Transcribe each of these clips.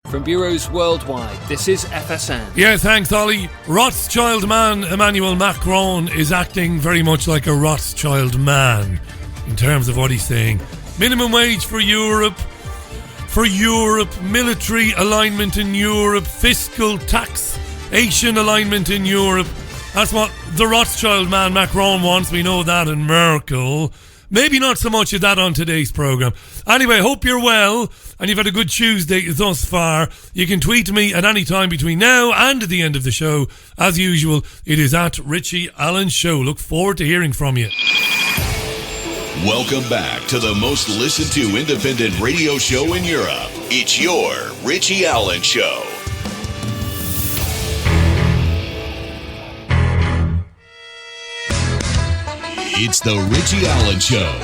From bureaus worldwide, this is FSN. Yeah, thanks, Ollie. Rothschild man Emmanuel Macron is acting very much like a Rothschild man in terms of what he's saying. Minimum wage for Europe, military alignment in Europe, fiscal taxation alignment in Europe. That's what the Rothschild man Macron wants, we know that, and Merkel. Maybe not so much of that on today's programme. Anyway, hope you're well and you've had a good Tuesday thus far. You can tweet me at any time between now and the end of the show. As usual, it is at Richie Allen Show. Look forward to hearing from you. Welcome back to the most listened to independent radio show in Europe. It's your Richie Allen Show. It's the Richie Allen Show,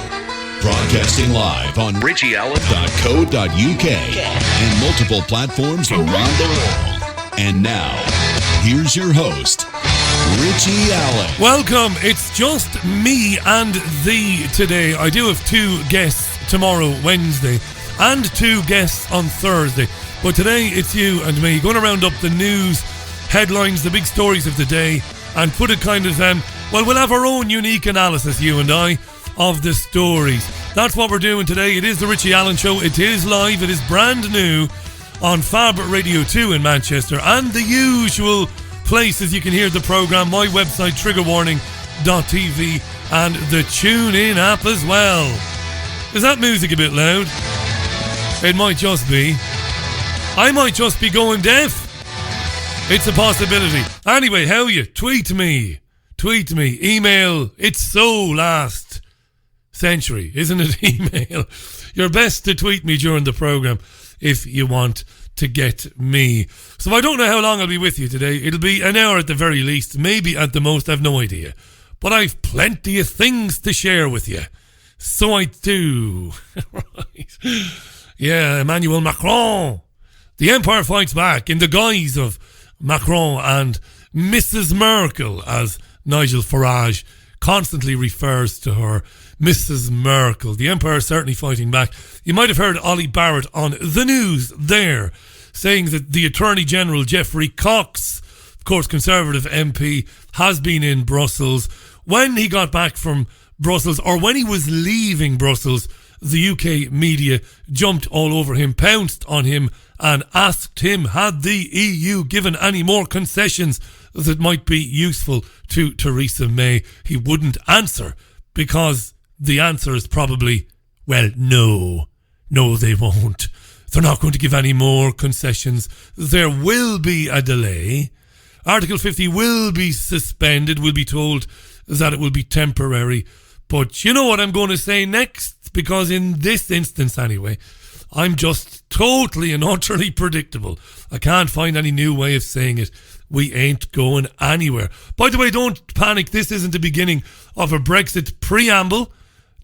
broadcasting live on richieallen.co.uk and multiple platforms around the world. And now, here's your host, Richie Allen. Welcome. It's just me and thee today. I do have two guests tomorrow, Wednesday, and two guests on Thursday. But today it's you and me going to round up the news, headlines, the big stories of the day, and put it kind of we'll have our own unique analysis, you and I, of the stories. That's what we're doing today. It is the Richie Allen Show. It is live. It is brand new on Fab Radio 2 in Manchester and the usual places you can hear the programme. My website, triggerwarning.tv, and the TuneIn app as well. Is that music a bit loud? It might just be. I might just be going deaf. It's a possibility. Anyway, how are you? Tweet me, email. It's so last century, isn't it? Email. You're best to tweet me during the programme if you want to get me. So I don't know how long I'll be with you today. It'll be an hour at the very least, maybe at the most, I've no idea. But I've plenty of things to share with you. So I do. Right. Yeah, Emmanuel Macron. The Empire fights back in the guise of Macron and Mrs. Merkel, as Nigel Farage constantly refers to her, Mrs. Merkel. The Empire is certainly fighting back. You might have heard Ollie Barrett on the news there, saying that the Attorney General, Geoffrey Cox, of course Conservative MP, has been in Brussels. When he got back from Brussels, or when he was leaving Brussels, the UK media jumped all over him, pounced on him, and asked him, had the EU given any more concessions that might be useful to Theresa May? He wouldn't answer, because the answer is probably, well, no, they won't. They're not going to give any more concessions. There will be a delay. Article 50 will be suspended. We'll be told that it will be temporary. But you know what I'm going to say next? Because in this instance anyway, I'm just totally and utterly predictable. I can't find any new way of saying it. We ain't going anywhere. By the way, don't panic. This isn't the beginning of a Brexit preamble.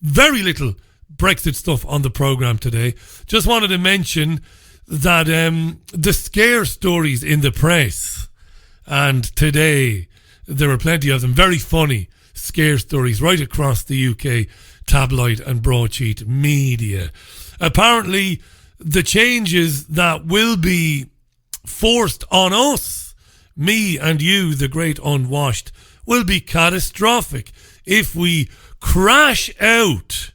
Very little Brexit stuff on the programme today. Just wanted to mention that the scare stories in the press, and today there were plenty of them, very funny scare stories right across the UK tabloid and broadsheet media. Apparently, the changes that will be forced on us, me and you, the great unwashed, will be catastrophic if we crash out.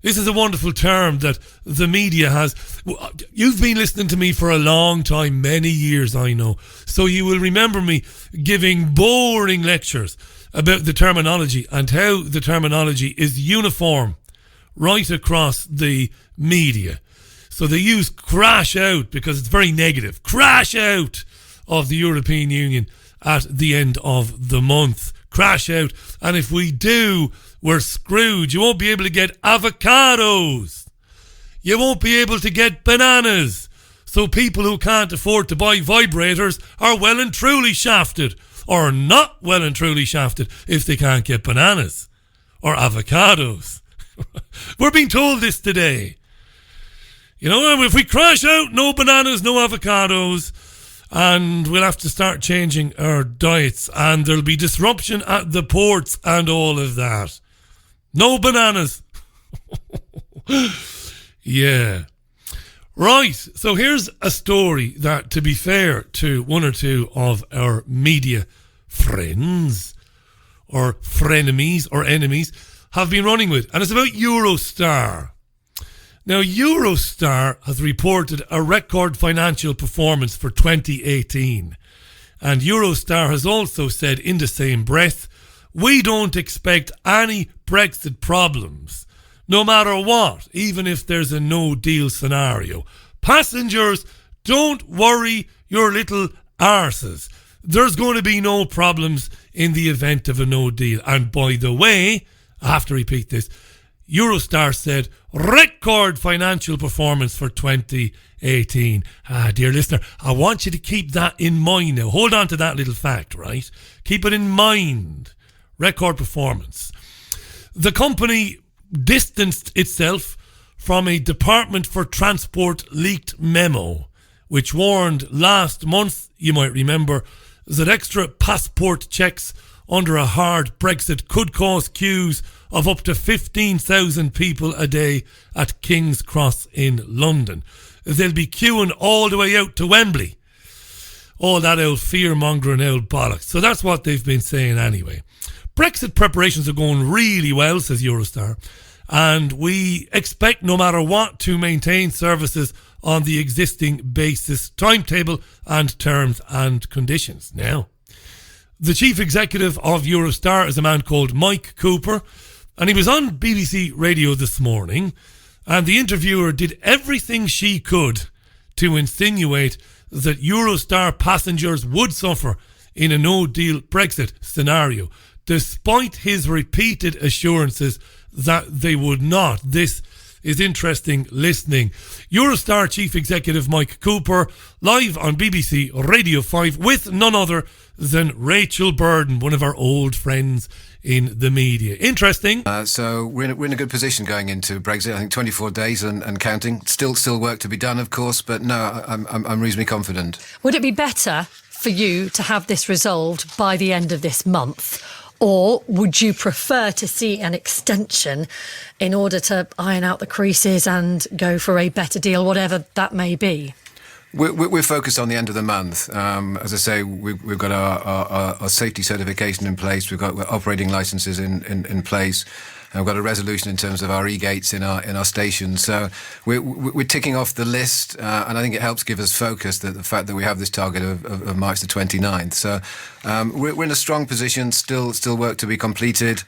This is a wonderful term that the media has. You've been listening to me for a long time, many years, I know. So you will remember me giving boring lectures about the terminology and how the terminology is uniform right across the media. So they use crash out because it's very negative. Crash out of the European Union at the end of the month. Crash out. And if we do, we're screwed. You won't be able to get avocados. You won't be able to get bananas. So people who can't afford to buy vibrators are well and truly shafted. Or not well and truly shafted if they can't get bananas or avocados. We're being told this today. You know, if we crash out, no bananas, no avocados, and we'll have to start changing our diets, and there'll be disruption at the ports and all of that. No bananas. Yeah. Right, so here's a story that, to be fair to one or two of our media friends, or frenemies, or enemies, have been running with. And it's about Eurostar. Now, Eurostar has reported a record financial performance for 2018. And Eurostar has also said in the same breath, we don't expect any Brexit problems. No matter what, even if there's a no-deal scenario. Passengers, don't worry your little arses. There's going to be no problems in the event of a no-deal. And by the way, I have to repeat this, Eurostar said record financial performance for 2018. Dear listener, I want you to keep that in mind now. Hold on to that little fact, right? Keep it in mind. Record performance. The company distanced itself from a Department for Transport leaked memo, which warned last month, you might remember, that extra passport checks under a hard Brexit could cause queues of up to 15,000 people a day at King's Cross in London. They'll be queuing all the way out to Wembley. All that old fear-mongering old bollocks. So that's what they've been saying anyway. Brexit preparations are going really well, says Eurostar, and we expect no matter what to maintain services on the existing basis, timetable and terms and conditions. Now, the chief executive of Eurostar is a man called Mike Cooper, and he was on BBC Radio this morning, and the interviewer did everything she could to insinuate that Eurostar passengers would suffer in a no-deal Brexit scenario, despite his repeated assurances that they would not. This is interesting listening. Eurostar Chief Executive Mike Cooper, live on BBC Radio 5 with none other than Rachel Burden, one of our old friends in the media. Interesting. So we're in a good position going into Brexit. I think 24 days and counting. Still work to be done, of course, but no, I'm reasonably confident. Would it be better for you to have this resolved by the end of this month? Or would you prefer to see an extension in order to iron out the creases and go for a better deal, whatever that may be? We're focused on the end of the month. As I say, we've got our safety certification in place. We've got operating licences in place. And we've got a resolution in terms of our e-gates in our stations. So we're ticking off the list, and I think it helps give us focus, the fact that we have this target of March the 29th. So we're in a strong position, still work to be completed.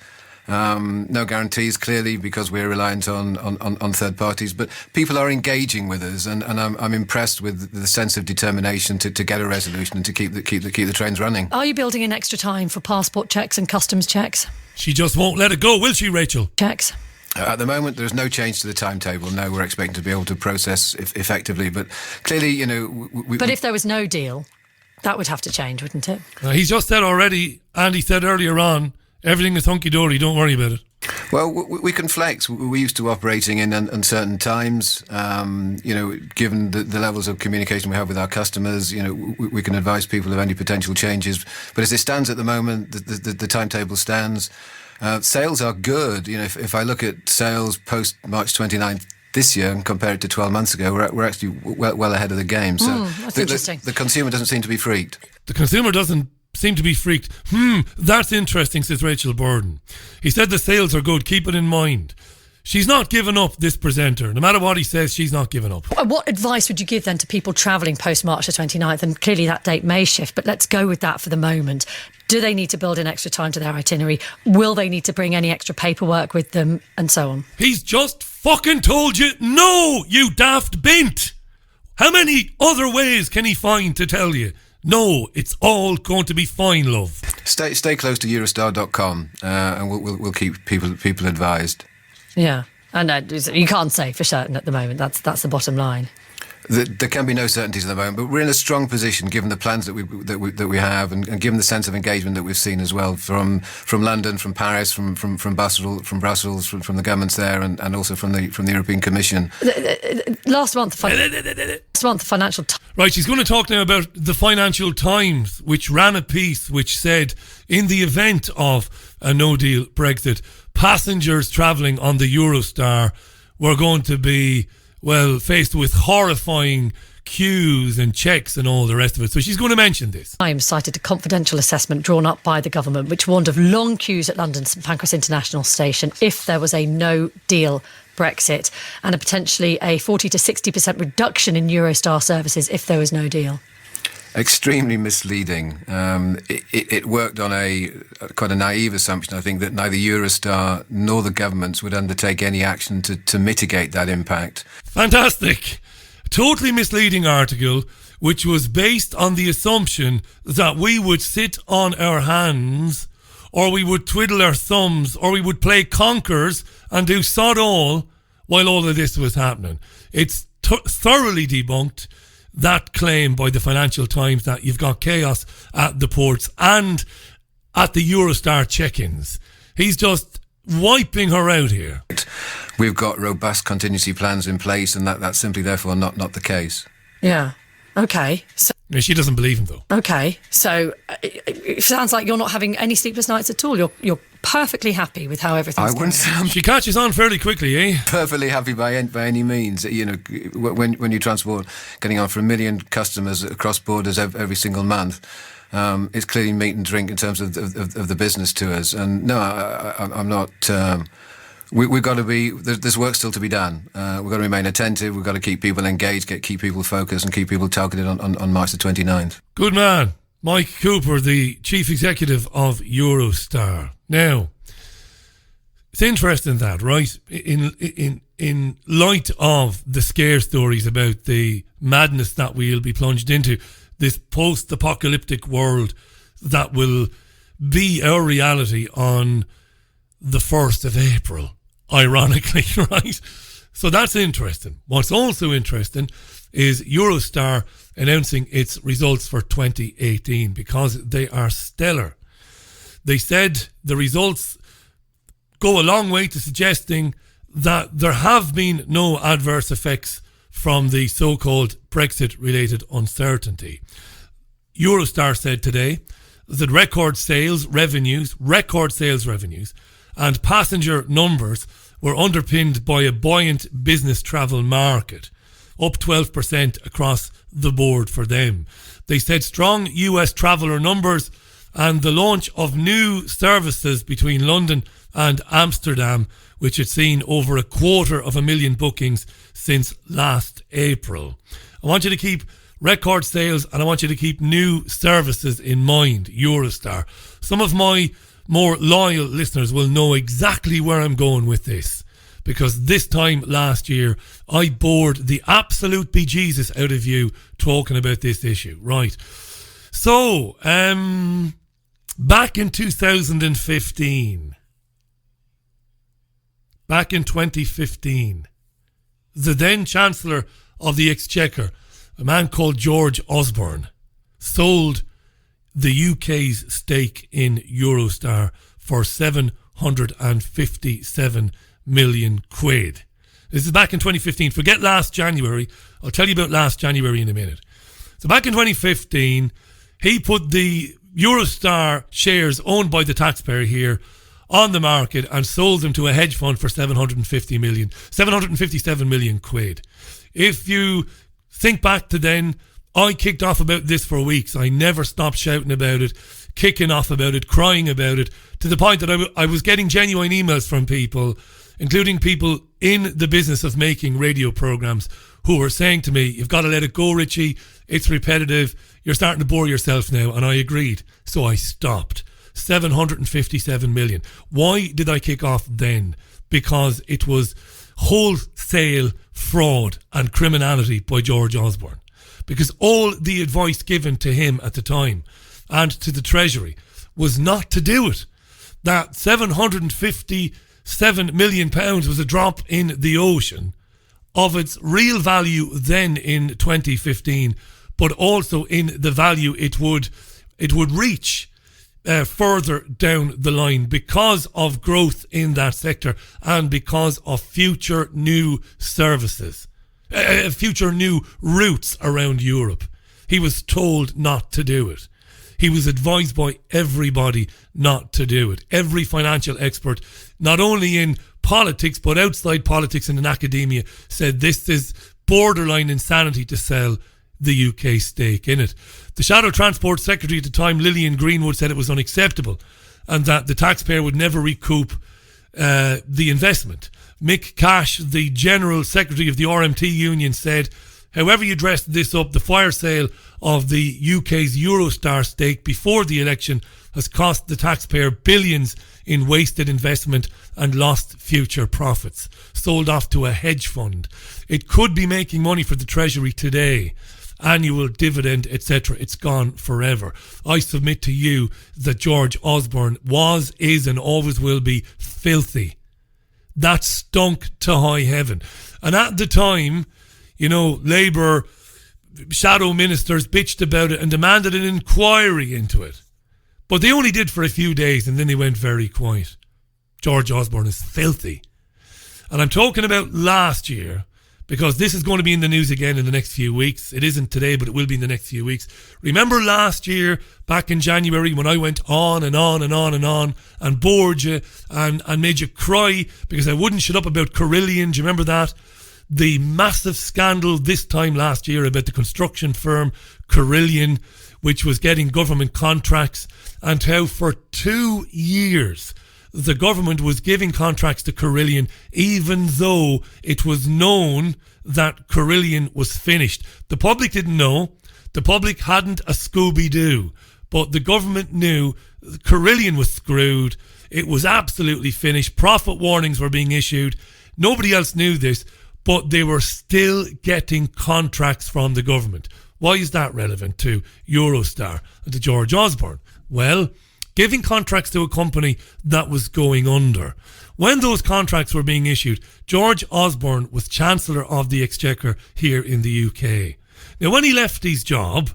No guarantees, clearly, because we're reliant on third parties. But people are engaging with us, and I'm impressed with the sense of determination to get a resolution and to keep the trains running. Are you building in extra time for passport checks and customs checks? She just won't let it go, will she, Rachel? Checks. At the moment, there's no change to the timetable. No, we're expecting to be able to process effectively. But clearly, you know... But if there was no deal, that would have to change, wouldn't it? He's just said already, and he said earlier on, everything is hunky-dory, don't worry about it. Well, we can flex. We're used to operating in uncertain times. Given the levels of communication we have with our customers, we can advise people of any potential changes. But as it stands at the moment, the timetable stands. Sales are good. If I look at sales post March 29th this year and compare it to 12 months ago, we're actually well ahead of the game. So that's interesting. The consumer doesn't seem to be freaked. The consumer doesn't seem to be freaked. That's interesting, says Rachel Burden. He said the sales are good, keep it in mind. She's not giving up, this presenter. No matter what he says, she's not giving up. What advice would you give then to people travelling post-March the 29th? And clearly that date may shift, but let's go with that for the moment. Do they need to build in extra time to their itinerary? Will they need to bring any extra paperwork with them? And so on. He's just fucking told you, no, you daft bint. How many other ways can he find to tell you? No, it's all going to be fine, love. Stay close to Eurostar.com, and we'll keep people advised. Yeah, and you can't say for certain at the moment. That's the bottom line. There can be no certainties at the moment, but we're in a strong position given the plans that we have, and given the sense of engagement that we've seen as well from London, from Paris, from Brussels, from the governments there, and also from the European Commission. Last month, the Financial Times. Right, she's going to talk now about the Financial Times, which ran a piece which said, in the event of a no-deal Brexit, passengers travelling on the Eurostar were going to be well, faced with horrifying queues and checks and all the rest of it. So she's going to mention this. Times cited a confidential assessment drawn up by the government which warned of long queues at London's St Pancras International Station if there was a no-deal Brexit, and a potentially a 40 to 60% reduction in Eurostar services if there was no deal. Extremely misleading. It worked on quite a naive assumption, I think, that neither Eurostar nor the governments would undertake any action to mitigate that impact. Fantastic. Totally misleading article, which was based on the assumption that we would sit on our hands, or we would twiddle our thumbs, or we would play conkers and do sod all while all of this was happening. It's thoroughly debunked, that claim by the Financial Times that you've got chaos at the ports and at the Eurostar check-ins. He's just wiping her out here. We've got robust contingency plans in place, and that's simply therefore not the case. Yeah. Okay. So, she doesn't believe him, though. Okay. So it sounds like you're not having any sleepless nights at all. You're perfectly happy with how everything's going. She catches on fairly quickly, eh? Perfectly happy by any means. You know, when you transport, getting on for 1 million customers across borders every single month, it's clearly meat and drink in terms of the business to us. And no, I'm not. We've got to be. There's work still to be done. We've got to remain attentive. We've got to keep people engaged, keep people focused, and keep people targeted on March the 29th. Good man, Mike Cooper, the chief executive of Eurostar. Now, it's interesting that, right? In light of the scare stories about the madness that we'll be plunged into, this post-apocalyptic world that will be our reality on the 1st of April, ironically, right? So that's interesting. What's also interesting is Eurostar announcing its results for 2018 because they are stellar. They said the results go a long way to suggesting that there have been no adverse effects from the so-called Brexit-related uncertainty. Eurostar said today that record sales revenues and passenger numbers were underpinned by a buoyant business travel market, up 12% across the board for them. They said strong US traveller numbers and the launch of new services between London and Amsterdam, which had seen over 250,000 bookings since last April. I want you to keep record sales and I want you to keep new services in mind, Eurostar. Some of my more loyal listeners will know exactly where I'm going with this, because this time last year I bored the absolute bejesus out of you talking about this issue. Right. So, back in 2015, the then Chancellor of the Exchequer, a man called George Osborne, sold the UK's stake in Eurostar for 757 million quid. This is back in 2015. Forget last January. I'll tell you about last January in a minute. So back in 2015, he put the Eurostar shares owned by the taxpayer here on the market and sold them to a hedge fund for 757 million quid. If you think back to then, I kicked off about this for weeks. I never stopped shouting about it, kicking off about it, crying about it, to the point that I was getting genuine emails from people, including people in the business of making radio programs, who were saying to me, you've got to let it go, Richie. It's repetitive. You're starting to bore yourself now. And I agreed. So I stopped. 757 million. Why did I kick off then? Because it was wholesale fraud and criminality by George Osborne. Because all the advice given to him at the time and to the Treasury was not to do it. That £757 million was a drop in the ocean of its real value then in 2015, but also in the value it would reach further down the line because of growth in that sector and because of future new services. Future new routes around Europe. He was told not to do it. He was advised by everybody not to do it. Every financial expert, not only in politics, but outside politics and in academia, said this is borderline insanity to sell the UK stake in it. The Shadow Transport Secretary at the time, Lillian Greenwood, said it was unacceptable and that the taxpayer would never recoup the investment. Mick Cash, the General Secretary of the RMT Union, said, however you dress this up, the fire sale of the UK's Eurostar stake before the election has cost the taxpayer billions in wasted investment and lost future profits, sold off to a hedge fund. It could be making money for the Treasury today, annual dividend, etc. It's gone forever. I submit to you that George Osborne was, is and always will be filthy. That stunk to high heaven. And at the time, you know, Labour shadow ministers bitched about it and demanded an inquiry into it. But they only did for a few days and then they went very quiet. George Osborne is filthy. And I'm talking about last year, because this is going to be in the news again in the next few weeks. It isn't today, but it will be in the next few weeks. Remember last year, back in January, when I went on and on and on and on and bored you and made you cry because I wouldn't shut up about Carillion? Do you remember that? The massive scandal this time last year about the construction firm Carillion, which was getting government contracts, and how for 2 years the government was giving contracts to Carillion even though it was known that Carillion was finished. The public didn't know. The public hadn't a Scooby-Doo. But the government knew Carillion was screwed. It was absolutely finished. Profit warnings were being issued. Nobody else knew this, but they were still getting contracts from the government. Why is that relevant to Eurostar and to George Osborne? Well, giving contracts to a company that was going under. When those contracts were being issued, George Osborne was Chancellor of the Exchequer here in the UK. Now, when he left his job,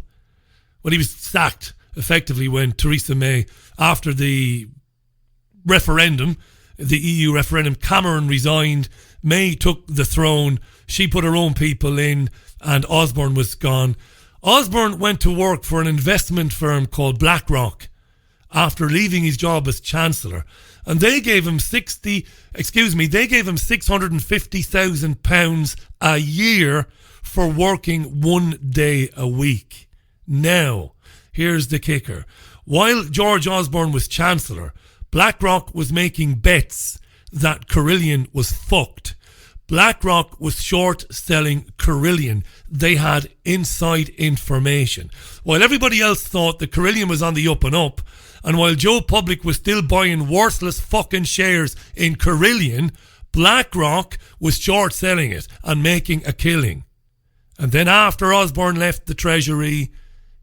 when he was sacked, effectively when Theresa May, after the referendum, the EU referendum, Cameron resigned, May took the throne, she put her own people in, and Osborne was gone. Osborne went to work for an investment firm called BlackRock after leaving his job as Chancellor, and they gave him £650,000 a year for working 1 day a week. Now, here's the kicker. While George Osborne was Chancellor, BlackRock was making bets that Carillion was fucked. BlackRock was short-selling Carillion. They had inside information. While everybody else thought that Carillion was on the up and up, and while Joe Public was still buying worthless fucking shares in Carillion, BlackRock was short-selling it and making a killing. And then after Osborne left the Treasury,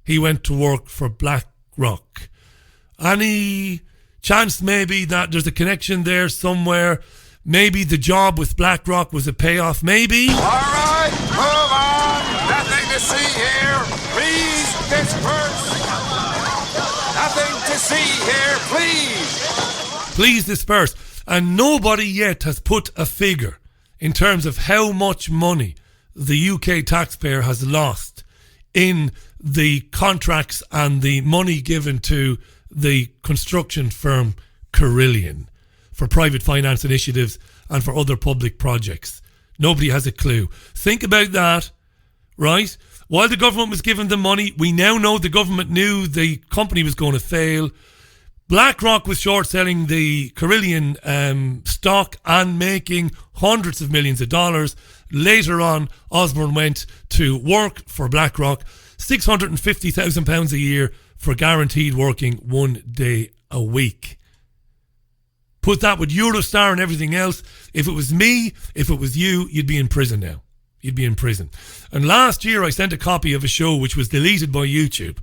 he went to work for BlackRock. Any chance maybe that there's a connection there somewhere? Maybe the job with BlackRock was a payoff, maybe? All right, move on. Nothing to see here. Please disperse. Nothing to see here, please. Please disperse. And nobody yet has put a figure in terms of how much money the UK taxpayer has lost in the contracts and the money given to the construction firm Carillion for private finance initiatives and for other public projects. Nobody has a clue. Think about that, right? While the government was giving them money, we now know the government knew the company was going to fail. BlackRock was short-selling the Carillion stock and making hundreds of millions of dollars. Later on, Osborne went to work for BlackRock, £650,000 a year for guaranteed working 1 day a week. Put that with Eurostar and everything else. If it was me, if it was you, you'd be in prison now. You'd be in prison. And last year I sent a copy of a show which was deleted by YouTube.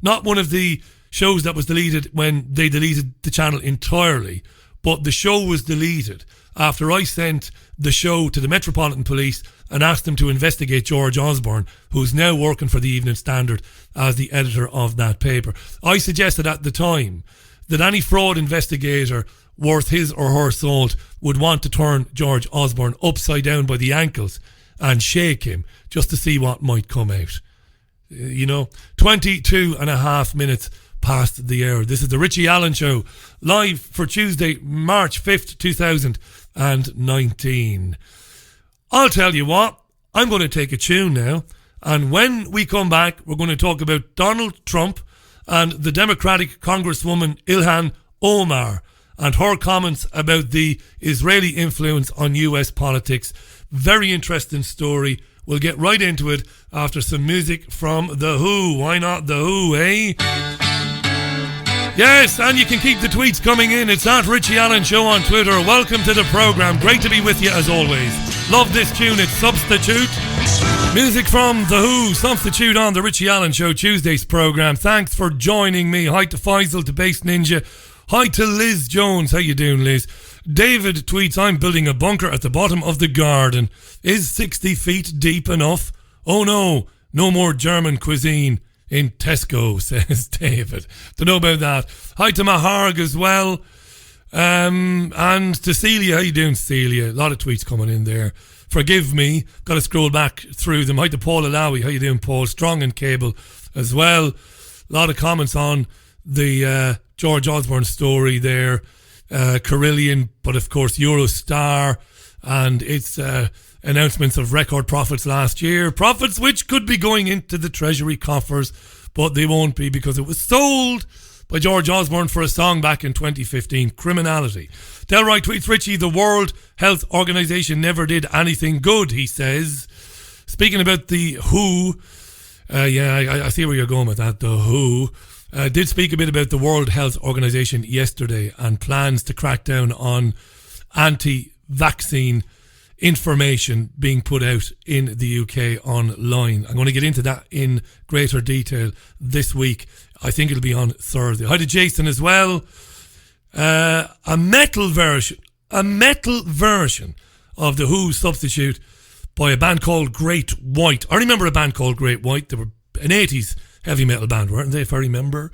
Not one of the shows that was deleted when they deleted the channel entirely, but the show was deleted after I sent the show to the Metropolitan Police and asked them to investigate George Osborne, who's now working for the Evening Standard as the editor of that paper. I suggested at the time that any fraud investigator worth his or her salt would want to turn George Osborne upside down by the ankles and shake him just to see what might come out. 22 and a half minutes past the hour. This is the Richie Allen Show, live for Tuesday, March 5th, 2019. I'll tell you what, I'm going to take a tune now, and when we come back, we're going to talk about Donald Trump and the Democratic Congresswoman Ilhan Omar and her comments about the Israeli influence on US politics. Very interesting story. We'll get right into it after some music from The Who. Why not The Who, eh? Yes, and you can keep the tweets coming in. It's at Richie Allen Show on Twitter. Welcome to the programme. Great to be with you as always. Love this tune. It's Substitute. Music from The Who, Substitute on the Richie Allen Show Tuesday's programme. Thanks for joining me. Hi to Faisal, to Base Ninja. Hi to Liz Jones. How you doing, Liz? David tweets, I'm building a bunker at the bottom of the garden. Is 60 feet deep enough? Oh no, no more German cuisine in Tesco, says David. Don't know about that. Hi to Maharg as well. And to Celia. How you doing, Celia? A lot of tweets coming in there. Forgive me. Got to scroll back through them. Hi to Paul Alawi. How you doing, Paul? Strong and Cable as well. A lot of comments on the George Osborne story there. Carillion, but of course Eurostar and its announcements of record profits last year. Profits which could be going into the Treasury coffers, but they won't be because it was sold by George Osborne for a song back in 2015. Criminality. Delroy tweets, Richie, the World Health Organization never did anything good, he says. Speaking about the WHO, I see where you're going with that, the WHO. Did speak a bit about the World Health Organization yesterday and plans to crack down on anti-vaccine information being put out in the UK online. I'm going to get into that in greater detail this week. I think it'll be on Thursday. Hi to Jason as well. A metal version of the Who Substitute by a band called Great White. I remember a band called Great White. They were an 80s heavy metal band, weren't they, if I remember?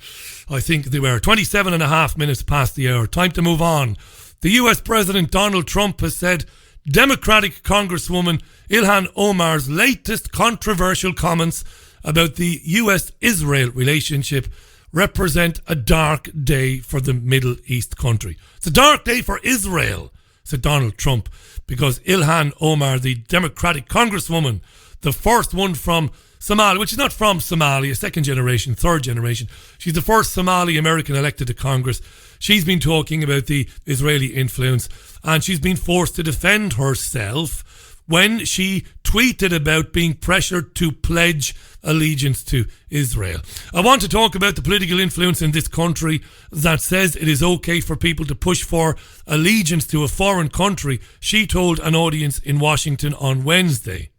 I think they were. 27 and a half minutes past the hour. Time to move on. The US President Donald Trump has said Democratic Congresswoman Ilhan Omar's latest controversial comments about the US-Israel relationship represent a dark day for the Middle East country. It's a dark day for Israel, said Donald Trump, because Ilhan Omar, the Democratic Congresswoman, the first one from Somalia, which is not from Somalia, second generation, third generation. She's the first Somali American elected to Congress. She's been talking about the Israeli influence, and she's been forced to defend herself when she tweeted about being pressured to pledge allegiance to Israel. I want to talk about the political influence in this country that says it is okay for people to push for allegiance to a foreign country, she told an audience in Washington on Wednesday.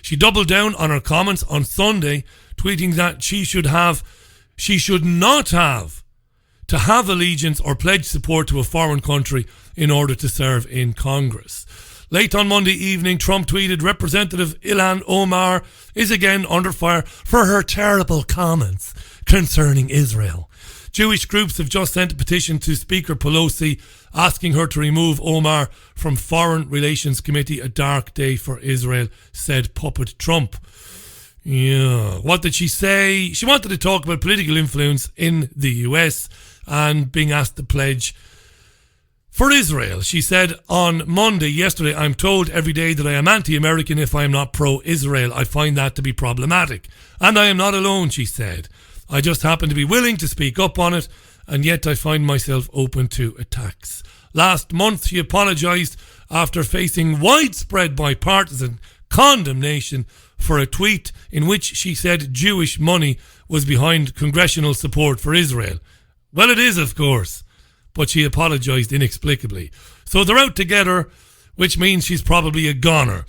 She doubled down on her comments on Sunday, tweeting that she should not have to have allegiance or pledge support to a foreign country in order to serve in Congress. Late on Monday evening, Trump tweeted, Representative Ilhan Omar is again under fire for her terrible comments concerning Israel. Jewish groups have just sent a petition to Speaker Pelosi asking her to remove Omar from Foreign Relations Committee. A dark day for Israel, said Puppet Trump. Yeah. What did she say? She wanted to talk about political influence in the US and being asked to pledge for Israel. She said on Monday, yesterday, I'm told every day that I am anti-American if I am not pro-Israel. I find that to be problematic. And I am not alone, she said. I just happen to be willing to speak up on it, and yet I find myself open to attacks. Last month, she apologised after facing widespread bipartisan condemnation for a tweet in which she said Jewish money was behind congressional support for Israel. Well, it is, of course, but she apologised inexplicably. So they're out together, which means she's probably a goner.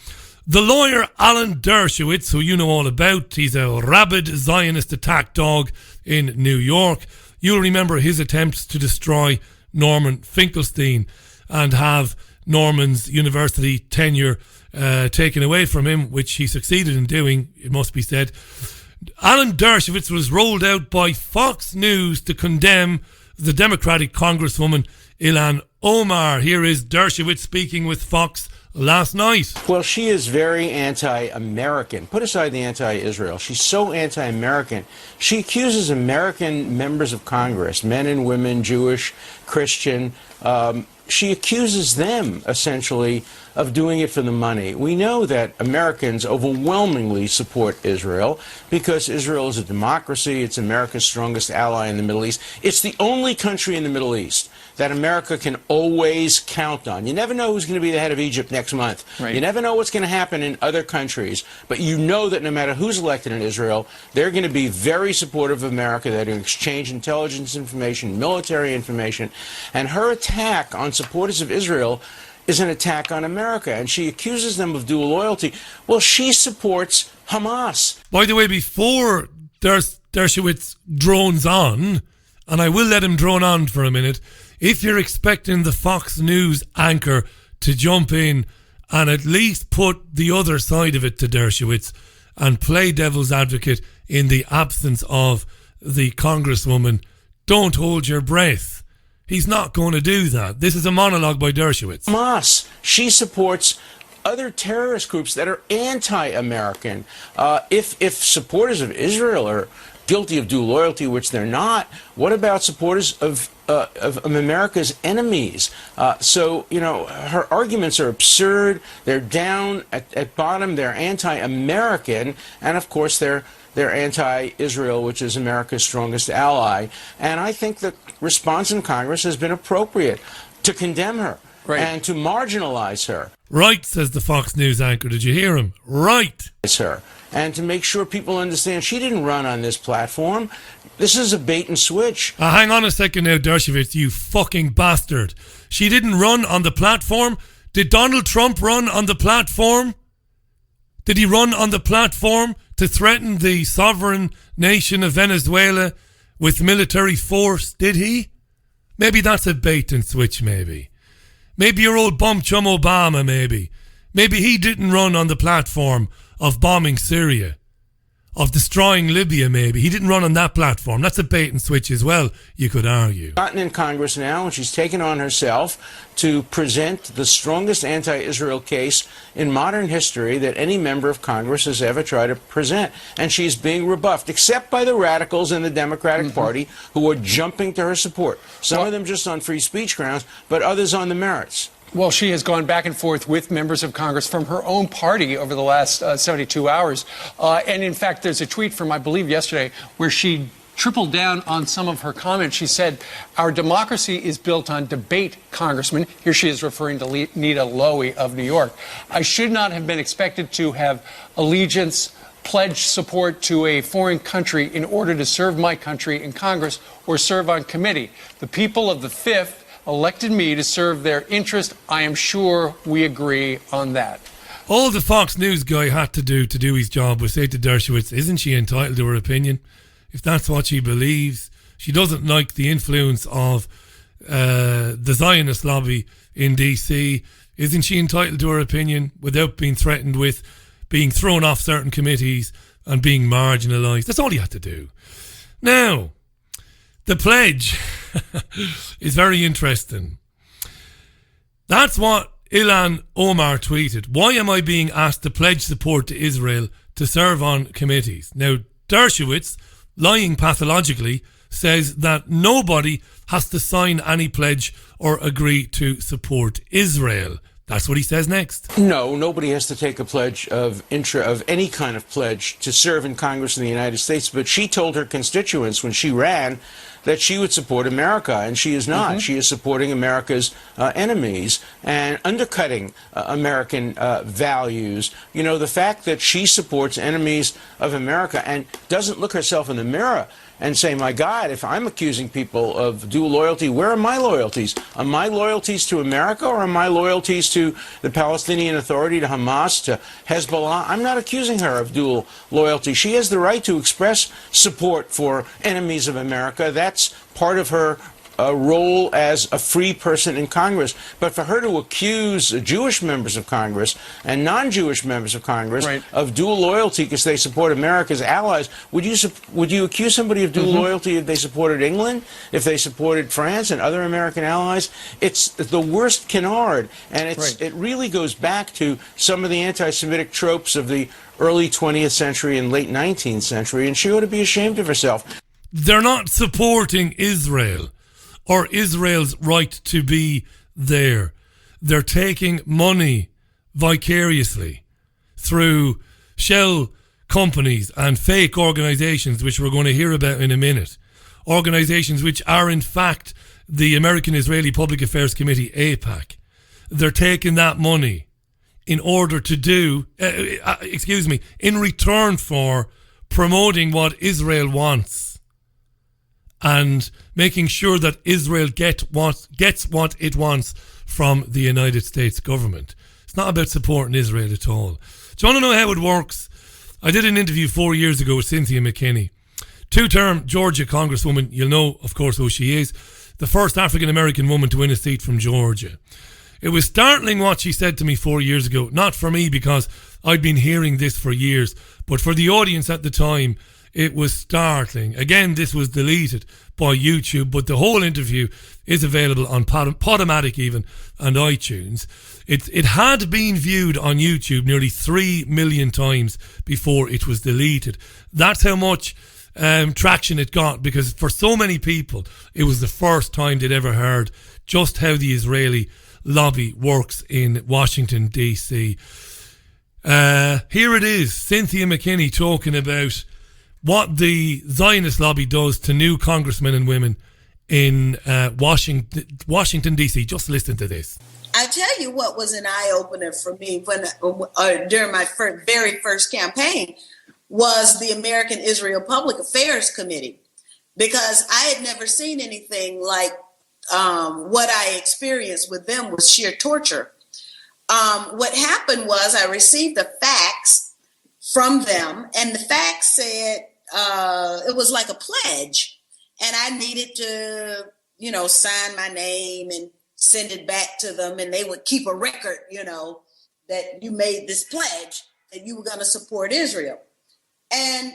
The lawyer Alan Dershowitz, who you know all about, he's a rabid Zionist attack dog in New York. You'll remember his attempts to destroy Norman Finkelstein and have Norman's university tenure taken away from him, which he succeeded in doing, it must be said. Alan Dershowitz was rolled out by Fox News to condemn the Democratic Congresswoman Ilhan Omar. Here is Dershowitz speaking with Fox last night. Well, she is very anti-American. Put aside the anti-Israel. She's so anti-American. She accuses American members of Congress, men and women, Jewish, Christian, she accuses them, essentially, of doing it for the money. We know that Americans overwhelmingly support Israel because Israel is a democracy. It's America's strongest ally in the Middle East. It's the only country in the Middle East that America can always count on. You never know who's going to be the head of Egypt next month. Right. You never know what's going to happen in other countries. But you know that no matter who's elected in Israel, they're going to be very supportive of America. They're going to exchange intelligence information, military information. And her attack on supporters of Israel is an attack on America. And she accuses them of dual loyalty. Well, she supports Hamas. By the way, before Dershowitz drones on, and I will let him drone on for a minute, if you're expecting the Fox News anchor to jump in and at least put the other side of it to Dershowitz and play devil's advocate in the absence of the Congresswoman, don't hold your breath. He's not going to do that. This is a monologue by Dershowitz. Hamas. She supports other terrorist groups that are anti-American. If supporters of Israel are guilty of dual loyalty, which they're not, what about supporters of America's enemies? So, you know, her arguments are absurd. They're down at bottom. They're anti-American. And, of course, they're anti-Israel, which is America's strongest ally. And I think the response in Congress has been appropriate to condemn her and to marginalize her. Right, says the Fox News anchor. Did you hear him? Right. It's her. And to make sure people understand she didn't run on this platform. This is a bait and switch. Hang on a second now, Dershowitz, you fucking bastard. She didn't run on the platform? Did Donald Trump run on the platform? Did he run on the platform to threaten the sovereign nation of Venezuela with military force? Did he? Maybe that's a bait and switch, maybe. Maybe your old bum chum Obama, maybe. Maybe he didn't run on the platform of bombing Syria, of destroying Libya, maybe. He didn't run on that platform. That's a bait and switch as well, you could argue. Gotten in Congress now, and she's taken on herself to present the strongest anti-Israel case in modern history that any member of Congress has ever tried to present. And she's being rebuffed, except by the radicals in the Democratic Party who are jumping to her support. Some of them just on free speech grounds, but others on the merits. Well, she has gone back and forth with members of Congress from her own party over the last 72 hours. And in fact, there's a tweet from, I believe, yesterday where she tripled down on some of her comments. She said, "Our democracy is built on debate, Congressman." Here she is referring to Nita Lowey of New York. "I should not have been expected to have allegiance, pledge support to a foreign country in order to serve my country in Congress or serve on committee. The people of the 5th elected me to serve their interest. I am sure we agree on that." All the Fox News guy had to do his job was say to Dershowitz, isn't she entitled to her opinion? If that's what she believes, she doesn't like the influence of the Zionist lobby in DC. Isn't she entitled to her opinion without being threatened with being thrown off certain committees and being marginalised? That's all you have to do. Now, the pledge is very interesting. That's what Ilhan Omar tweeted. "Why am I being asked to pledge support to Israel to serve on committees?" Now, Dershowitz, lying pathologically, says that nobody has to sign any pledge or agree to support Israel. That's what he says next. No, nobody has to take a pledge of any kind of pledge to serve in Congress in the United States. But she told her constituents when she ran that she would support America, and she is not. She is supporting America's enemies and undercutting American values. You know, the fact that she supports enemies of America and doesn't look herself in the mirror and say, my God, if I'm accusing people of dual loyalty, where are my loyalties? Are my loyalties to America, or are my loyalties to the Palestinian Authority, to Hamas, to Hezbollah? I'm not accusing her of dual loyalty. She has the right to express support for enemies of America. That's part of her role as a free person in Congress. But for her to accuse Jewish members of Congress and non-Jewish members of Congress of dual loyalty because they support America's allies, would you accuse somebody of dual loyalty if they supported England, if they supported France and other American allies? It's the worst canard, and it really goes back to some of the anti-Semitic tropes of the early 20th century and late 19th century, and she ought to be ashamed of herself. They're not supporting Israel or Israel's right to be there. They're taking money vicariously through shell companies and fake organizations, which we're going to hear about in a minute. Organizations which are in fact the American-Israeli Public Affairs Committee, AIPAC. They're taking that money in order to do, in return for promoting what Israel wants and making sure that Israel gets what it wants from the United States government. It's not about supporting Israel at all. Do you want to know how it works? I did an interview 4 years ago with Cynthia McKinney, two-term Georgia Congresswoman. You'll know, of course, who she is. The first African-American woman to win a seat from Georgia. It was startling what she said to me 4 years ago. Not for me, because I'd been hearing this for years, but for the audience at the time, it was startling. Again, this was deleted by YouTube, but the whole interview is available on Podomatic even and iTunes. It had been viewed on YouTube nearly 3 million times before it was deleted. That's how much traction it got, because for so many people, it was the first time they'd ever heard just how the Israeli lobby works in Washington, D.C. Here it is, Cynthia McKinney talking about what the Zionist lobby does to new congressmen and women in Washington, D.C. Just listen to this. I tell you what was an eye-opener for me when during my very first campaign was the American Israel Public Affairs Committee, because I had never seen anything like what I experienced with them was sheer torture. What happened was I received a fax from them, and the fax said it was like a pledge, and I needed to, sign my name and send it back to them, and they would keep a record, that you made this pledge that you were going to support Israel. And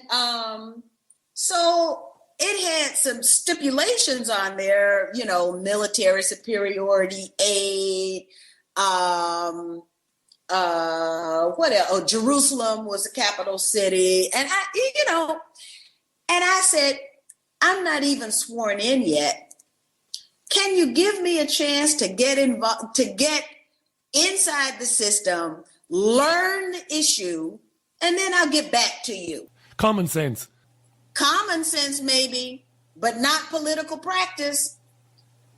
so it had some stipulations on there, military superiority aid, what else? Oh, Jerusalem was the capital city. And I said, I'm not even sworn in yet. Can you give me a chance to get involved, to get inside the system, learn the issue, and then I'll get back to you? Common sense. Common sense, maybe, but not political practice.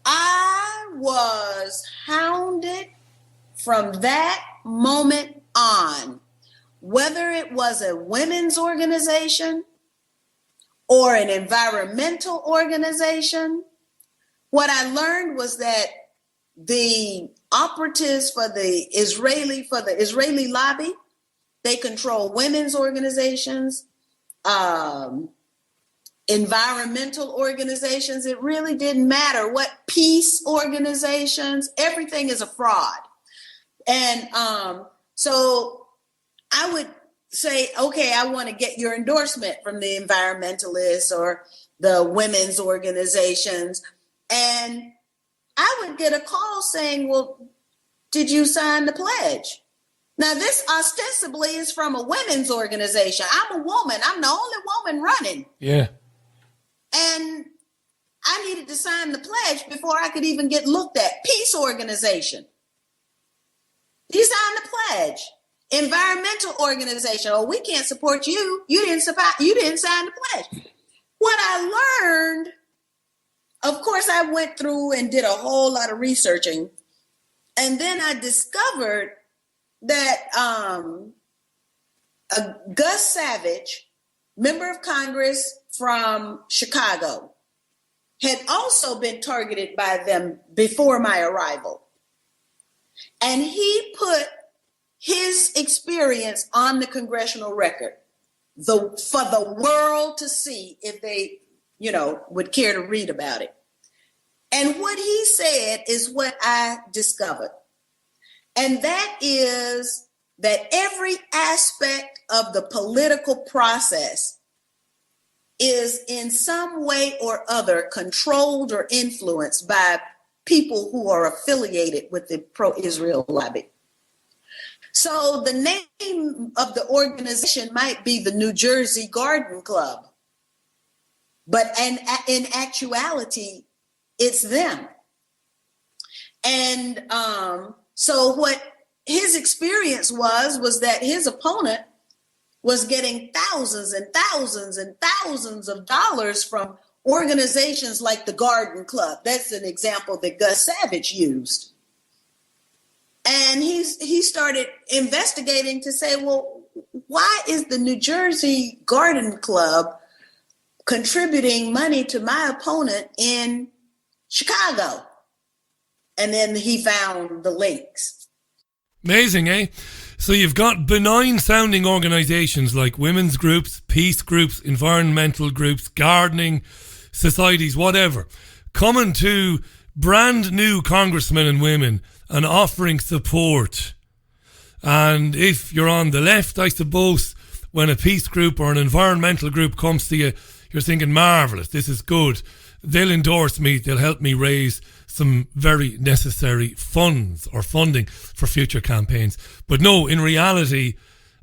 I was hounded from that moment on, whether it was a women's organization or an environmental organization. What I learned was that the operatives for the Israeli lobby, they control women's organizations, environmental organizations. It really didn't matter what peace organizations, everything is a fraud. And so I would say, okay, I want to get your endorsement from the environmentalists or the women's organizations. And I would get a call saying, well, did you sign the pledge? Now, this ostensibly is from a women's organization. I'm a woman. I'm the only woman running. Yeah. And I needed to sign the pledge before I could even get looked at. Peace organization. You signed the pledge. Environmental organization. Oh, we can't support you. You didn't sign the pledge. What I learned, of course, I went through and did a whole lot of researching. And then I discovered that Gus Savage, member of Congress from Chicago, had also been targeted by them before my arrival. And he put his experience on the congressional record for the world to see if they, would care to read about it. And what he said is what I discovered. And that is that every aspect of the political process is in some way or other controlled or influenced by people who are affiliated with the pro-Israel lobby. So the name of the organization might be the New Jersey Garden Club, but in actuality, it's them. And so what his experience was that his opponent was getting thousands and thousands and thousands of dollars from organizations like the Garden Club. That's an example that Gus Savage used. And he started investigating to say, well, why is the New Jersey Garden Club contributing money to my opponent in Chicago? And then he found the links. Amazing, eh? So you've got benign sounding organisations like women's groups, peace groups, environmental groups, gardening societies, whatever, coming to brand new congressmen and women and offering support. And if you're on the left, I suppose, when a peace group or an environmental group comes to you, you're thinking, marvellous, this is good. They'll endorse me, they'll help me raise some very necessary funds or funding for future campaigns. But no, in reality,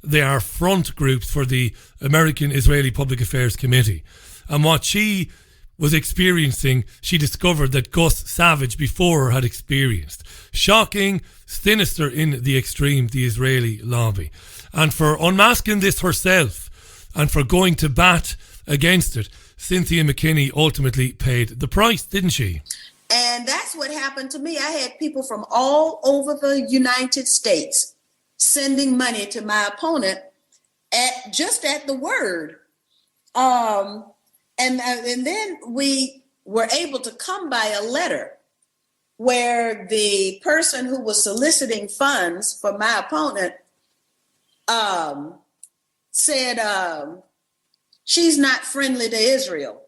they are front groups for the American Israeli Public Affairs Committee. And what she was experiencing, she discovered that Gus Savage before her had experienced. Shocking, sinister in the extreme, the Israeli lobby. And for unmasking this herself and for going to bat against it, Cynthia McKinney ultimately paid the price, didn't she? And that's what happened to me. I had people from all over the United States sending money to my opponent at the word. And then we were able to come by a letter where the person who was soliciting funds for my opponent said she's not friendly to Israel.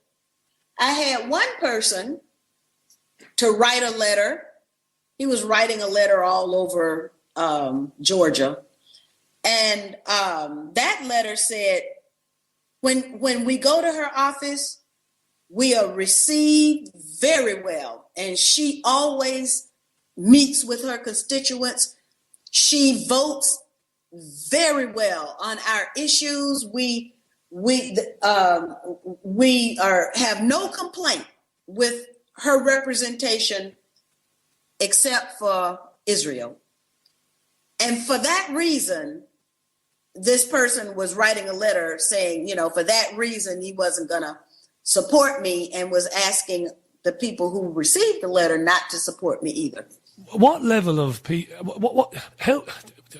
I had one person to write a letter. He was writing a letter all over Georgia. And that letter said, when we go to her office, we are received very well. And she always meets with her constituents. She votes very well on our issues. We have no complaint with her representation except for Israel. And for that reason, this person was writing a letter saying, for that reason, he wasn't going to support me and was asking the people who received the letter not to support me either. What level of how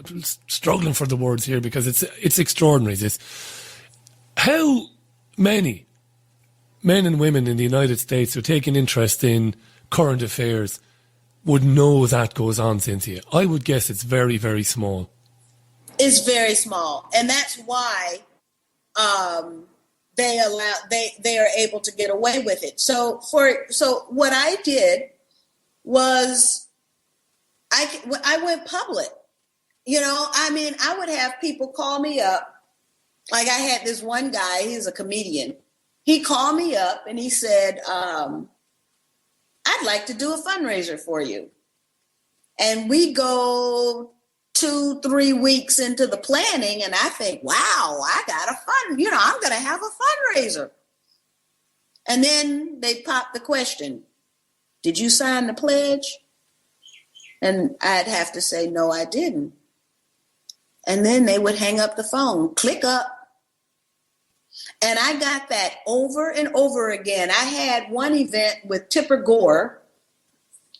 I'm struggling for the words here because it's extraordinary. How many men and women in the United States who take an interest in current affairs would know that goes on, Cynthia? I would guess it's very, very small. It's very small, and that's why they are able to get away with it. So what I did was I went public. I would have people call me up. Like I had this one guy, he's a comedian. He called me up and he said, I'd like to do a fundraiser for you. And we go 2-3 weeks into the planning and I think, wow, I got I'm going to have a fundraiser. And then they pop the question, did you sign the pledge? And I'd have to say, no, I didn't. And then they would hang up the phone, click up. And I got that over and over again. I had one event with Tipper Gore.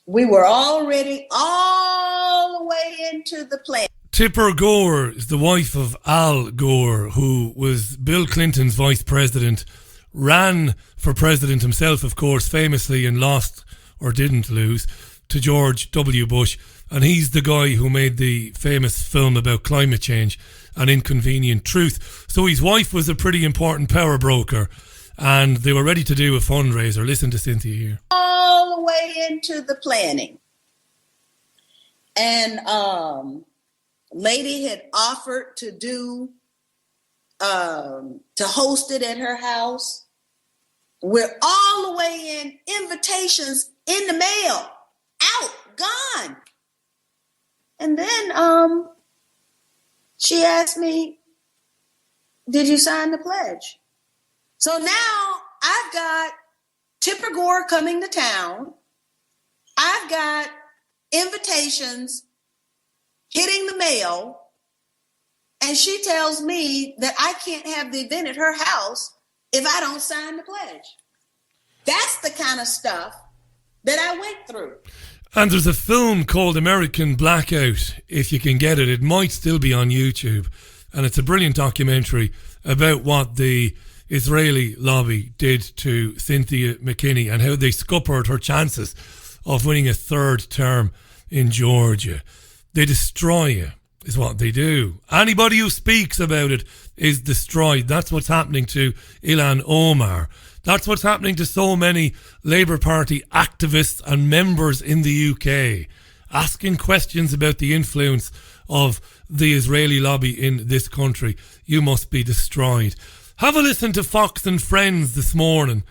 We were already all the way into the plan. Tipper Gore is the wife of Al Gore, who was Bill Clinton's vice president, ran for president himself, of course, famously, and lost, or didn't lose, to George W. Bush. And he's the guy who made the famous film about climate change, An Inconvenient Truth. So his wife was a pretty important power broker. and they were ready to do a fundraiser. Listen to Cynthia here. All the way into the planning. And lady had offered to do, to host it at her house. We're all the way in, invitations in the mail, out, gone. And then she asked me, did you sign the pledge? So now I've got Tipper Gore coming to town. I've got invitations hitting the mail. And she tells me that I can't have the event at her house if I don't sign the pledge. That's the kind of stuff that I went through. And there's a film called American Blackout, if you can get it. It might still be on YouTube. And it's a brilliant documentary about what the Israeli lobby did to Cynthia McKinney and how they scuppered her chances of winning a third term in Georgia. They destroy you, is what they do. Anybody who speaks about it is destroyed. That's what's happening to Ilhan Omar. That's what's happening to so many Labour Party activists and members in the UK, asking questions about the influence of the Israeli lobby in this country. You must be destroyed. Have a listen to Fox and Friends this morning.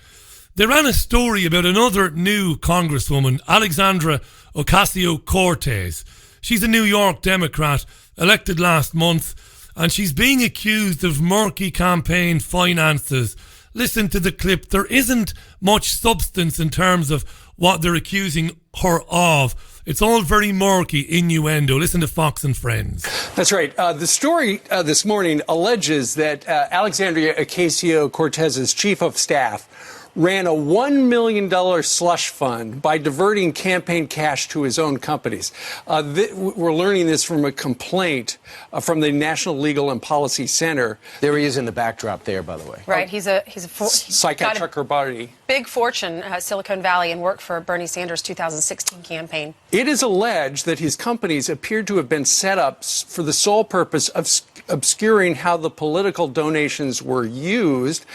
They ran a story about another new Congresswoman, Alexandra Ocasio-Cortez. She's a New York Democrat, elected last month, and she's being accused of murky campaign finances. Listen to the clip. There isn't much substance in terms of what they're accusing her of. It's all very murky innuendo. Listen to Fox and Friends. That's right. The story this morning alleges that Alexandria Ocasio-Cortez's chief of staff ran a $1 million slush fund by diverting campaign cash to his own companies. We're learning this from a complaint from the National Legal and Policy Center. There he is in the backdrop there, by the way. Right. He's a psychiatric body. Big fortune, Silicon Valley, and worked for Bernie Sanders' 2016 campaign. It is alleged that his companies appeared to have been set up for the sole purpose of obscuring how the political donations were used.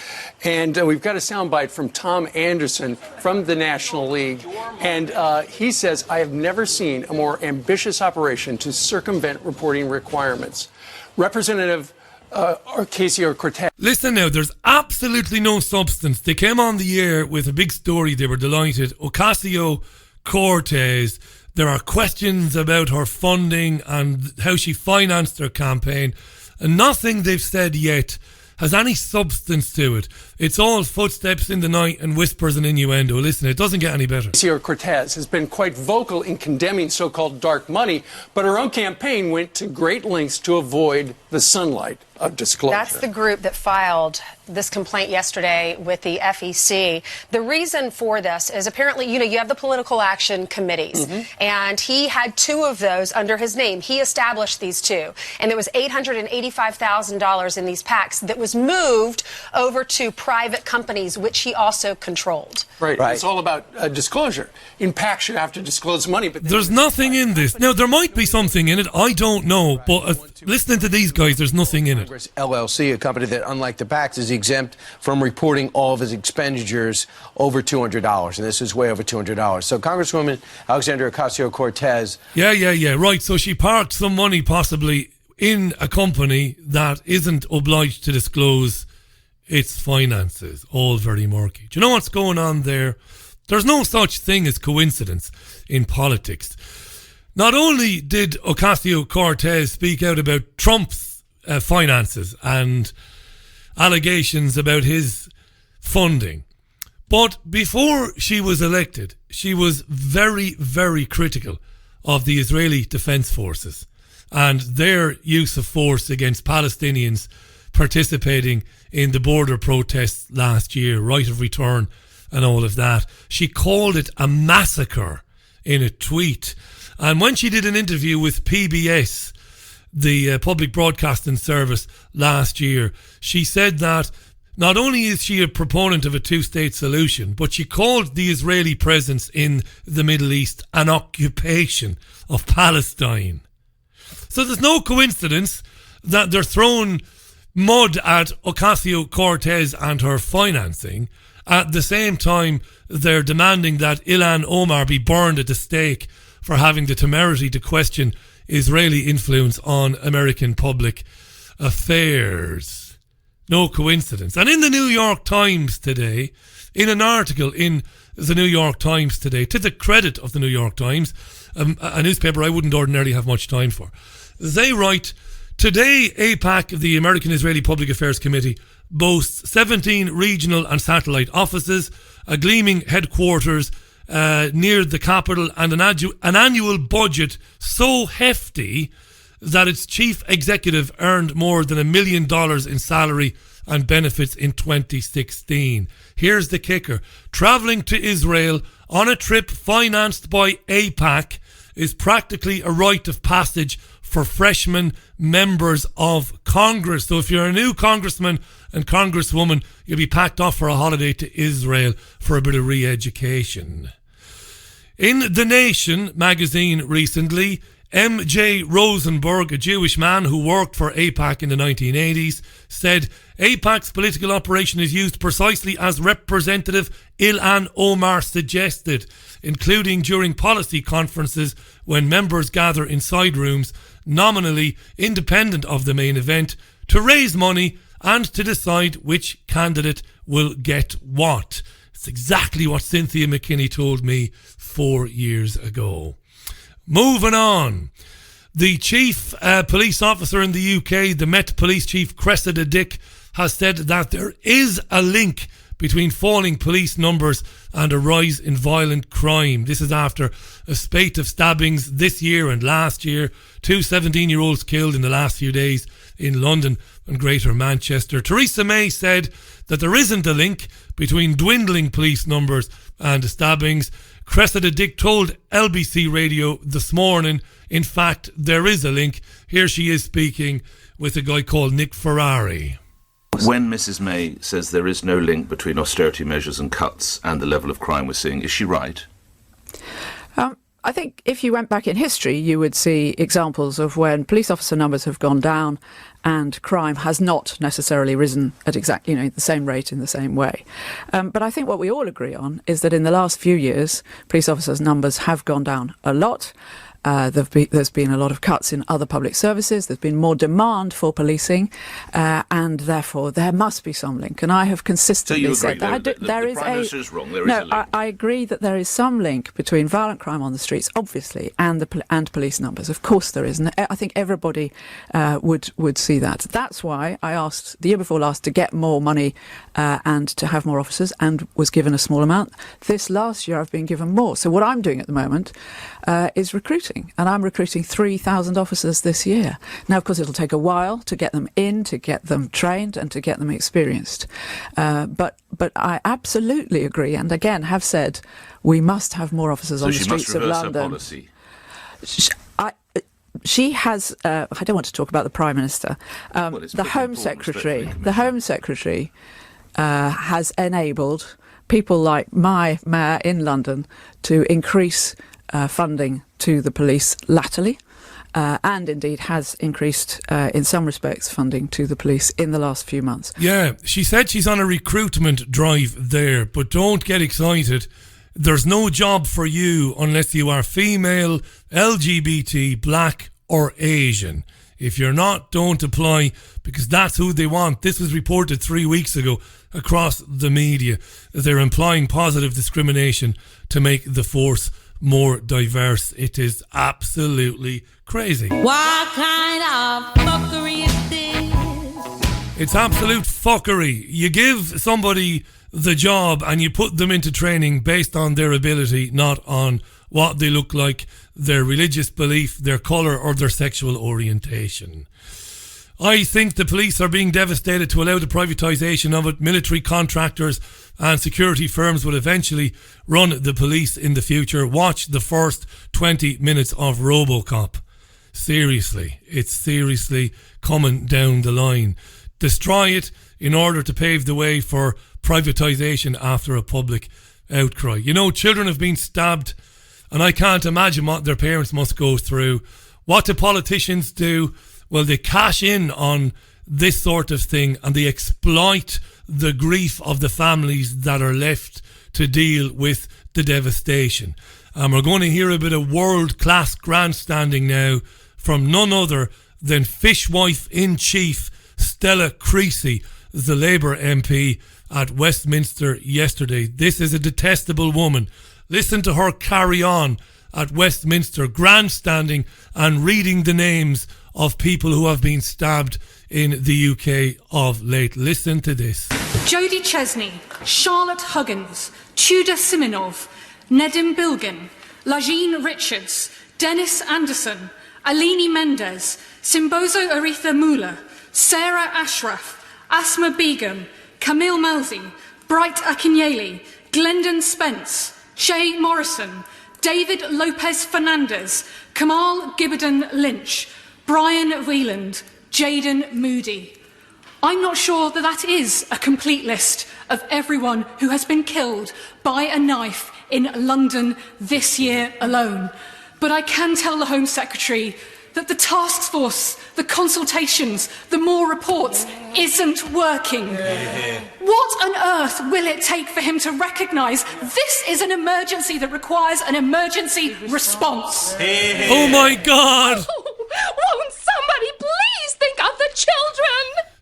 And we've got a soundbite from Tom Anderson from the National League. And he says, I have never seen a more ambitious operation to circumvent reporting requirements. Representative Ocasio-Cortez. Listen now, there's absolutely no substance. They came on the air with a big story. They were delighted. Ocasio-Cortez, there are questions about her funding and how she financed her campaign. And nothing they've said yet has any substance to it. It's all footsteps in the night and whispers and innuendo. Listen, it doesn't get any better. Ocasio-Cortez has been quite vocal in condemning so-called dark money, but her own campaign went to great lengths to avoid the sunlight of disclosure. That's the group that filed this complaint yesterday with the FEC. The reason for this is apparently, you have the political action committees, and he had two of those under his name. He established these two, and there was $885,000 in these PACs that was moved over to private companies, which he also controlled. Right. It's all about disclosure. In PACs, you have to disclose money, but there's nothing in this. Now, there might be something in it. I don't know, but listening to these guys, there's nothing in it. LLC, a company that, unlike the PACs, is exempt from reporting all of his expenditures over $200, and this is way over $200. So Congresswoman Alexandria Ocasio-Cortez... Yeah, right. So she parked some money possibly in a company that isn't obliged to disclose its finances. All very murky. Do you know what's going on there? There's no such thing as coincidence in politics. Not only did Ocasio-Cortez speak out about Trump's finances and allegations about his funding, but before she was elected, she was very, very critical of the Israeli Defense Forces and their use of force against Palestinians participating in the border protests last year, right of return and all of that. She called it a massacre in a tweet. And when she did an interview with PBS, the public broadcasting service, last year, she said that not only is she a proponent of a two-state solution, but she called the Israeli presence in the Middle East an occupation of Palestine. So there's no coincidence that they're throwing mud at Ocasio-Cortez and her financing. At the same time, they're demanding that Ilhan Omar be burned at the stake for having the temerity to question Israeli influence on American public affairs. No coincidence. And in the New York Times today, in an article in the New York Times today, to the credit of the New York Times, a newspaper I wouldn't ordinarily have much time for, they write, today AIPAC, the American Israeli Public Affairs Committee, boasts 17 regional and satellite offices, a gleaming headquarters near the capital, and an annual budget so hefty that its chief executive earned more than $1 million in salary and benefits in 2016. Here's the kicker. Travelling to Israel on a trip financed by AIPAC is practically a rite of passage for freshman members of Congress. So if you're a new congressman and congresswoman, you'll be packed off for a holiday to Israel for a bit of re-education. In The Nation magazine recently, M.J. Rosenberg, a Jewish man who worked for AIPAC in the 1980s, said AIPAC's political operation is used precisely as Representative Ilhan Omar suggested, including during policy conferences when members gather in side rooms, nominally independent of the main event, to raise money and to decide which candidate will get what. It's exactly what Cynthia McKinney told me 4 years ago. Moving on. The chief police officer in the UK, the Met Police Chief Cressida Dick, has said that there is a link between falling police numbers and a rise in violent crime. This is after a spate of stabbings this year and last year. 2 17-year-olds killed in the last few days in London and Greater Manchester. Theresa May said that there isn't a link between dwindling police numbers and stabbings. Cressida Dick told LBC Radio this morning, in fact, there is a link. Here she is speaking with a guy called Nick Ferrari. When Mrs May says there is no link between austerity measures and cuts and the level of crime we're seeing, is she right? I think if you went back in history, you would see examples of when police officer numbers have gone down and crime has not necessarily risen at exactly the same rate in the same way. But I think what we all agree on is that in the last few years, police officers' numbers have gone down a lot. There's been a lot of cuts in other public services. There's been more demand for policing, and therefore there must be some link. And I have consistently said that the Prime Minister is wrong. There is a link. I agree that there is some link between violent crime on the streets, obviously, and police numbers. Of course there is, and I think everybody would see that. That's why I asked the year before last to get more money and to have more officers, and was given a small amount. This last year I've been given more. So what I'm doing at the moment is recruiting. And I'm recruiting 3,000 officers this year. Now, of course, it'll take a while to get them in, to get them trained and to get them experienced. But I absolutely agree, and again have said, we must have more officers on the streets of London. So she must reverse her policy. She has, I don't want to talk about the Prime Minister, the Home Secretary has enabled people like my mayor in London to increase funding to the police latterly, and indeed has increased, in some respects, funding to the police in the last few months. Yeah, she said she's on a recruitment drive there, but don't get excited. There's no job for you unless you are female, LGBT, black or Asian. If you're not, don't apply, because that's who they want. This was reported 3 weeks ago across the media. They're implying positive discrimination to make the force more diverse. It is absolutely crazy. What kind of fuckery is this? It's absolute fuckery. You give somebody the job and you put them into training based on their ability, not on what they look like, their religious belief, their colour or their sexual orientation. I think the police are being devastated to allow the privatisation of it. Military contractors and security firms will eventually run the police in the future. Watch the first 20 minutes of RoboCop. Seriously, it's seriously coming down the line. Destroy it in order to pave the way for privatisation after a public outcry. You know, children have been stabbed, and I can't imagine what their parents must go through. What do politicians do? Well, they cash in on this sort of thing, and they exploit the grief of the families that are left to deal with the devastation. And we're going to hear a bit of world-class grandstanding now from none other than Fishwife-in-Chief Stella Creasy, the Labour MP at Westminster yesterday. This is a detestable woman. Listen to her carry on at Westminster, grandstanding and reading the names of people who have been stabbed in the UK of late. Listen to this. Jodie Chesney, Charlotte Huggins, Tudor Simonov, Nedim Bilgin, Lajine Richards, Dennis Anderson, Alini Mendez, Simbozo Aretha Mula, Sarah Ashraf, Asma Begum, Camille Malzi, Bright Akinyele, Glendon Spence, Shay Morrison, David Lopez Fernandez, Kamal Gibberdon Lynch, Brian Wheeland, Jaden Moody. I'm not sure that is a complete list of everyone who has been killed by a knife in London this year alone. But I can tell the Home Secretary that the task force, the consultations, the more reports isn't working. What on earth will it take for him to recognise this is an emergency that requires an emergency response? Oh my God! Won't somebody please think of the children?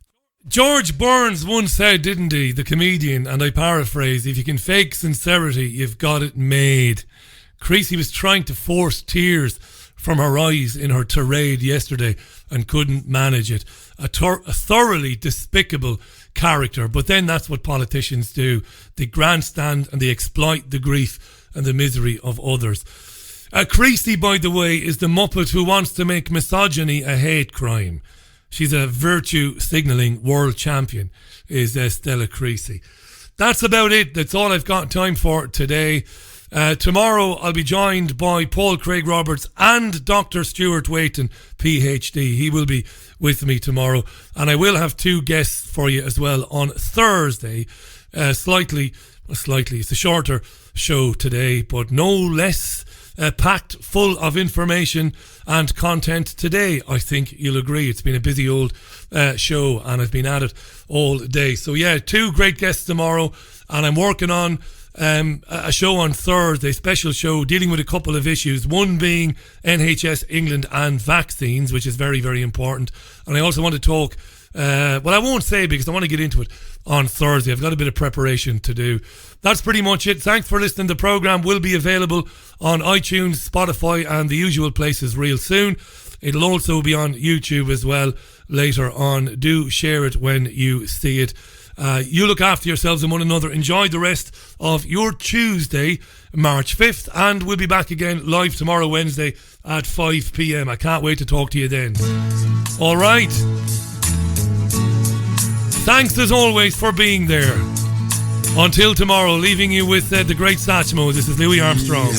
George Burns once said, didn't he, the comedian, and I paraphrase, if you can fake sincerity, you've got it made. Creasy was trying to force tears from her eyes in her tirade yesterday and couldn't manage it. A thoroughly despicable character, but then that's what politicians do. They grandstand and they exploit the grief and the misery of others. Creasy, by the way, is the Muppet who wants to make misogyny a hate crime. She's a virtue signalling world champion, is Stella Creasy. That's about it. That's all I've got time for today. Tomorrow I'll be joined by Paul Craig Roberts and Dr. Stuart Waiton, PhD. He will be with me tomorrow. And I will have two guests for you as well on Thursday. Slightly, it's a shorter show today, but no less packed full of information and content today. I think you'll agree. It's been a busy old show and I've been at it all day. So yeah, two great guests tomorrow, and I'm working on a show on Thursday, special show dealing with a couple of issues, one being NHS England and vaccines, which is very, very important. And I also want to talk, well, I won't say because I want to get into it on Thursday. I've got a bit of preparation to do. That's pretty much it. Thanks for listening. The programme will be available on iTunes, Spotify and the usual places real soon. It'll also be on YouTube as well later on. Do share it when you see it. You look after yourselves and one another. Enjoy the rest of your Tuesday, March 5th, and we'll be back again live tomorrow, Wednesday at 5 p.m. I can't wait to talk to you then. All right. Thanks as always for being there. Until tomorrow, leaving you with the great Satchmo. This is Louis Armstrong.